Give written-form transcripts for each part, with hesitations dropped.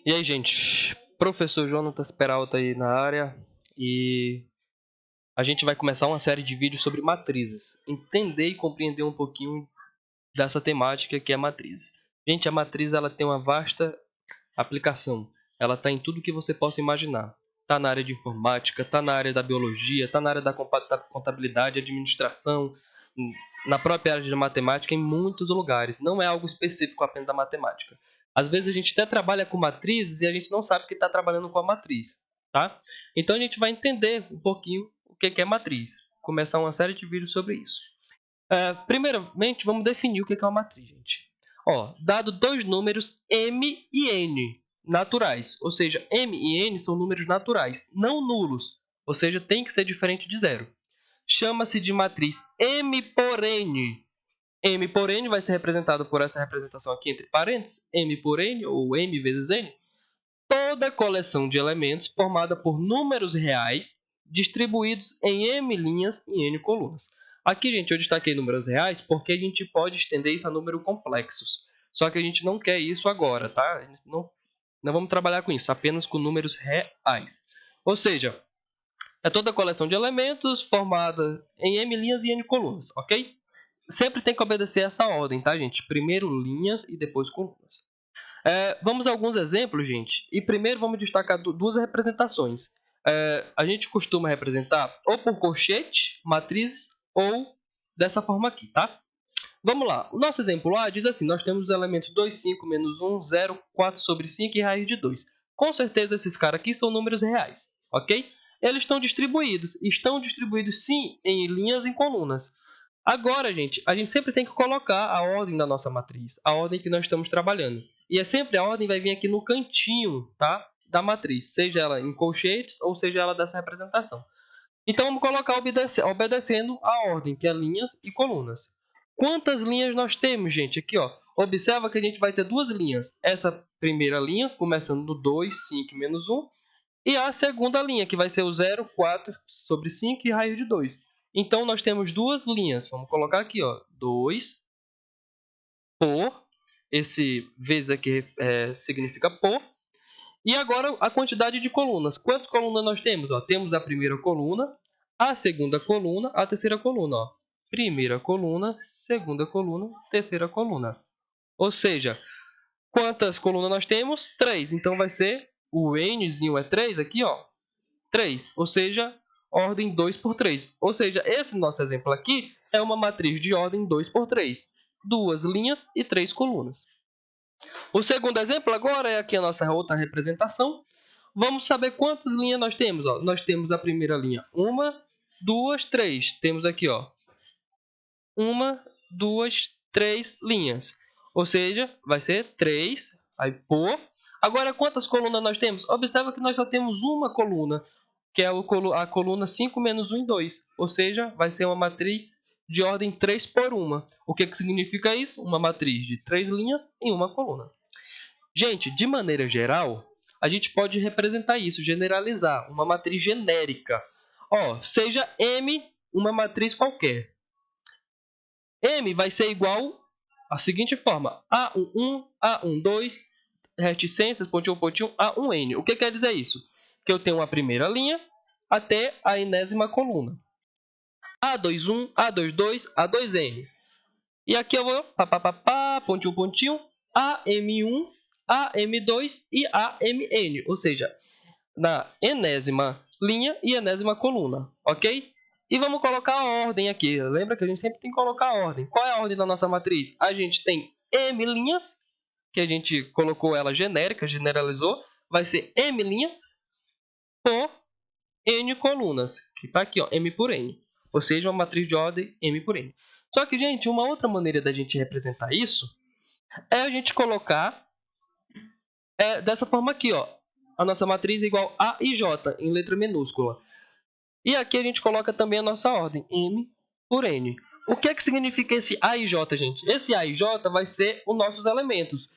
E aí, gente? Professor Jonatas Peralta aí na área e a gente vai começar uma série de vídeos sobre matrizes. Entender e compreender um pouquinho dessa temática que é matriz. Gente, a matriz ela tem uma vasta aplicação. Ela está em tudo que você possa imaginar. Está na área de informática, está na área da biologia, está na área da contabilidade, administração, na própria área de matemática, em muitos lugares. Não é algo específico apenas da matemática. Às vezes a gente até trabalha com matrizes e a gente não sabe que está trabalhando com a matriz, tá? Então a gente vai entender um pouquinho o que é matriz. Começar uma série de vídeos sobre isso. Primeiramente, vamos definir o que é uma matriz, gente. Dado dois números m e n naturais, ou seja, m e n são números naturais, não nulos, ou seja, tem que ser diferente de zero. Chama-se de matriz m por n. M por n vai ser representado por essa representação aqui entre parênteses, m por n, ou m vezes n. Toda coleção de elementos formada por números reais distribuídos em m linhas e n colunas. Aqui, gente, eu destaquei números reais porque a gente pode estender isso a números complexos. Só que a gente não quer isso agora, tá? A gente não vamos trabalhar com isso, apenas com números reais. Ou seja, é toda coleção de elementos formada em m linhas e n colunas, ok? Sempre tem que obedecer essa ordem, tá, gente? Primeiro linhas e depois colunas. Vamos a alguns exemplos, gente. E primeiro vamos destacar duas representações. A gente costuma representar ou por colchete, matrizes, ou dessa forma aqui, tá? Vamos lá. O nosso exemplo A diz assim, nós temos os elementos 2, 5, menos 1, 0, 4 sobre 5 e raiz de 2. Com certeza esses caras aqui são números reais, ok? Eles estão distribuídos sim em linhas e colunas. Agora, gente, a gente sempre tem que colocar a ordem da nossa matriz, a ordem que nós estamos trabalhando. E é sempre a ordem vai vir aqui no cantinho, tá? Da matriz, seja ela em colchetes ou seja ela dessa representação. Então, vamos colocar obedecendo a ordem, que é linhas e colunas. Quantas linhas nós temos, gente? Aqui, ó. Observa que a gente vai ter duas linhas. Essa primeira linha, começando no 2, 5 menos 1. E a segunda linha, que vai ser o 0, 4 sobre 5 e raiz de 2. Então, nós temos duas linhas. Vamos colocar aqui, ó, 2 por, esse vezes aqui significa por. E agora a quantidade de colunas. Quantas colunas nós temos? Temos a primeira coluna, a segunda coluna, a terceira coluna. Primeira coluna, segunda coluna, terceira coluna. Ou seja, quantas colunas nós temos? 3. Então, vai ser o nzinho é 3 aqui, 3, ou seja, ordem 2 por 3. Ou seja, esse nosso exemplo aqui é uma matriz de ordem 2 por 3. Duas linhas e 3 colunas. O segundo exemplo agora é aqui a nossa outra representação. Vamos saber quantas linhas nós temos. Nós temos a primeira linha 1, 2, 3. Temos aqui 1, 2, 3 linhas. Ou seja, vai ser 3, aí por. Agora, quantas colunas nós temos? Observa que nós só temos uma coluna, que é a coluna 5 menos 1 em 2. Ou seja, vai ser uma matriz de ordem 3 por 1. O que significa isso? Uma matriz de 3 linhas em uma coluna. Gente, de maneira geral, a gente pode representar isso, generalizar, uma matriz genérica. Seja M uma matriz qualquer. M vai ser igual à seguinte forma: A11, A12, reticências, pontinho, pontinho, A1N. O que quer dizer isso? Que eu tenho uma primeira linha até a enésima coluna. A21, A22, A2N. E aqui eu vou, pontinho, pontinho, AM1, AM2 e AMN. Ou seja, na enésima linha e enésima coluna, ok? E vamos colocar a ordem aqui. Lembra que a gente sempre tem que colocar a ordem. Qual é a ordem da nossa matriz? A gente tem M linhas, que a gente colocou ela genérica, generalizou. Vai ser M linhas por N colunas, que está aqui, M por N. Ou seja, uma matriz de ordem M por N. Só que, gente, uma outra maneira da gente representar isso é a gente colocar dessa forma aqui, a nossa matriz é igual a e J, em letra minúscula. E aqui a gente coloca também a nossa ordem, M por N. O que significa esse A e J, gente? Esse A e J vai ser os nossos elementos,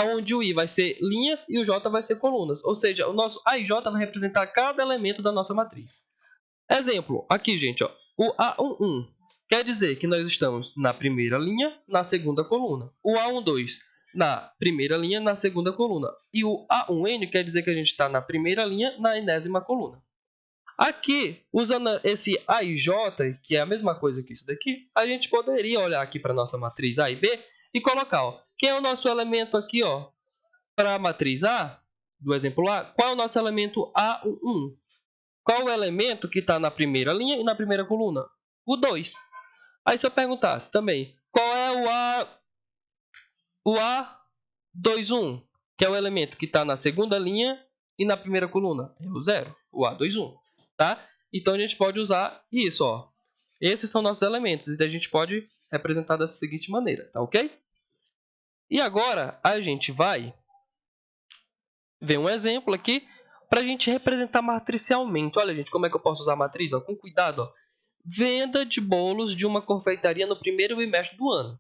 onde o I vai ser linhas e o J vai ser colunas. Ou seja, o nosso A e J vai representar cada elemento da nossa matriz. Exemplo, aqui, gente, o A11 quer dizer que nós estamos na primeira linha, na segunda coluna. O A12 na primeira linha, na segunda coluna. E o A1N quer dizer que a gente está na primeira linha, na enésima coluna. Aqui, usando esse A e J, que é a mesma coisa que isso daqui, a gente poderia olhar aqui para a nossa matriz A e B e colocar, ó, quem é o nosso elemento aqui, ó, para a matriz A, do exemplo A, qual é o nosso elemento A1? Qual o elemento que está na primeira linha e na primeira coluna? O 2. Aí se eu perguntasse também, qual é o A21, que é o elemento que está na segunda linha e na primeira coluna? É o 0, o A21, tá? Então a gente pode usar isso, ó. Esses são nossos elementos e a gente pode representar dessa seguinte maneira, tá ok? E agora a gente vai ver um exemplo aqui para a gente representar matricialmente. Olha, gente, como é que eu posso usar a matriz? Ó, com cuidado, ó. Venda de bolos de uma confeitaria no primeiro bimestre do ano.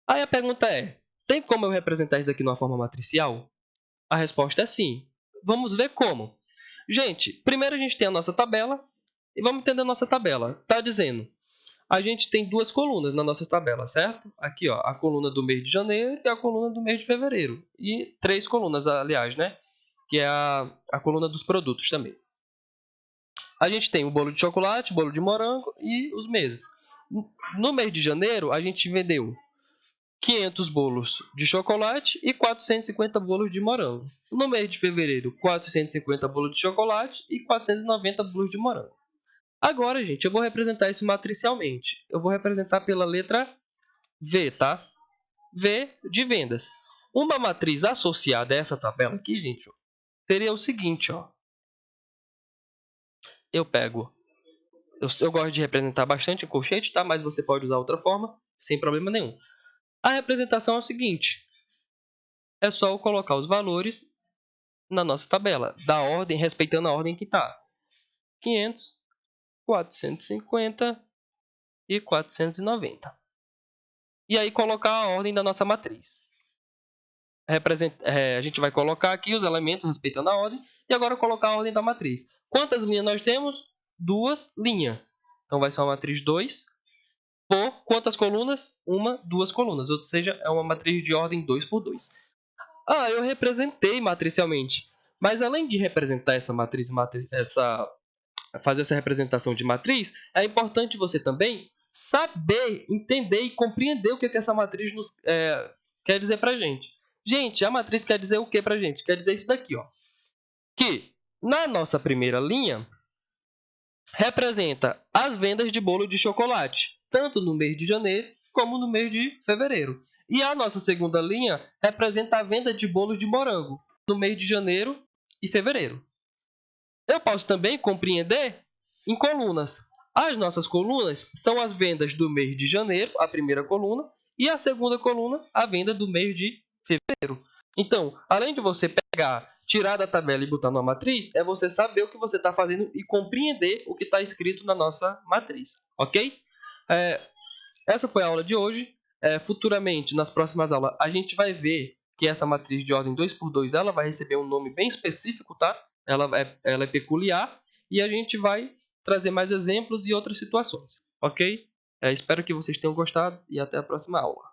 Aí a pergunta é, tem como eu representar isso daqui de uma forma matricial? A resposta é sim. Vamos ver como. Gente, primeiro a gente tem a nossa tabela e vamos entender a nossa tabela. Está dizendo, a gente tem duas colunas na nossa tabela, certo? Aqui, ó, a coluna do mês de janeiro e a coluna do mês de fevereiro. E 3 colunas, aliás, né? Que é a coluna dos produtos também. A gente tem o bolo de chocolate, bolo de morango e os meses. No mês de janeiro, a gente vendeu 500 bolos de chocolate e 450 bolos de morango. No mês de fevereiro, 450 bolos de chocolate e 490 bolos de morango. Agora, gente, eu vou representar isso matricialmente. Eu vou representar pela letra V, tá? V de vendas. Uma matriz associada a essa tabela aqui, gente, seria o seguinte, ó. Eu pego... Eu gosto de representar bastante em colchete, tá? Mas você pode usar outra forma, sem problema nenhum. A representação é o seguinte. É só eu colocar os valores na nossa tabela, da ordem, respeitando a ordem que está. 500, 450 e 490. E aí colocar a ordem da nossa matriz. A gente vai colocar aqui os elementos respeitando a ordem. E agora colocar a ordem da matriz. Quantas linhas nós temos? 2 linhas. Então vai ser uma matriz 2 por quantas colunas? 1, 2 colunas. Ou seja, é uma matriz de ordem 2 por 2. Ah, eu representei matricialmente. Mas além de representar essa matriz, fazer essa representação de matriz, é importante você também saber, entender e compreender o que essa matriz quer dizer para a gente. Gente, a matriz quer dizer o que para a gente? Quer dizer isso daqui, ó. Que na nossa primeira linha, representa as vendas de bolo de chocolate, tanto no mês de janeiro como no mês de fevereiro. E a nossa segunda linha representa a venda de bolos de morango, no mês de janeiro e fevereiro. Eu posso também compreender em colunas. As nossas colunas são as vendas do mês de janeiro, a primeira coluna, e a segunda coluna, a venda do mês de fevereiro. Então, além de você pegar, tirar da tabela e botar numa matriz, é você saber o que você está fazendo e compreender o que está escrito na nossa matriz, ok? Essa foi a aula de hoje. Futuramente, nas próximas aulas, a gente vai ver que essa matriz de ordem 2 por 2 ela vai receber um nome bem específico, tá? Ela é peculiar e a gente vai trazer mais exemplos e outras situações, ok? Espero que vocês tenham gostado e até a próxima aula.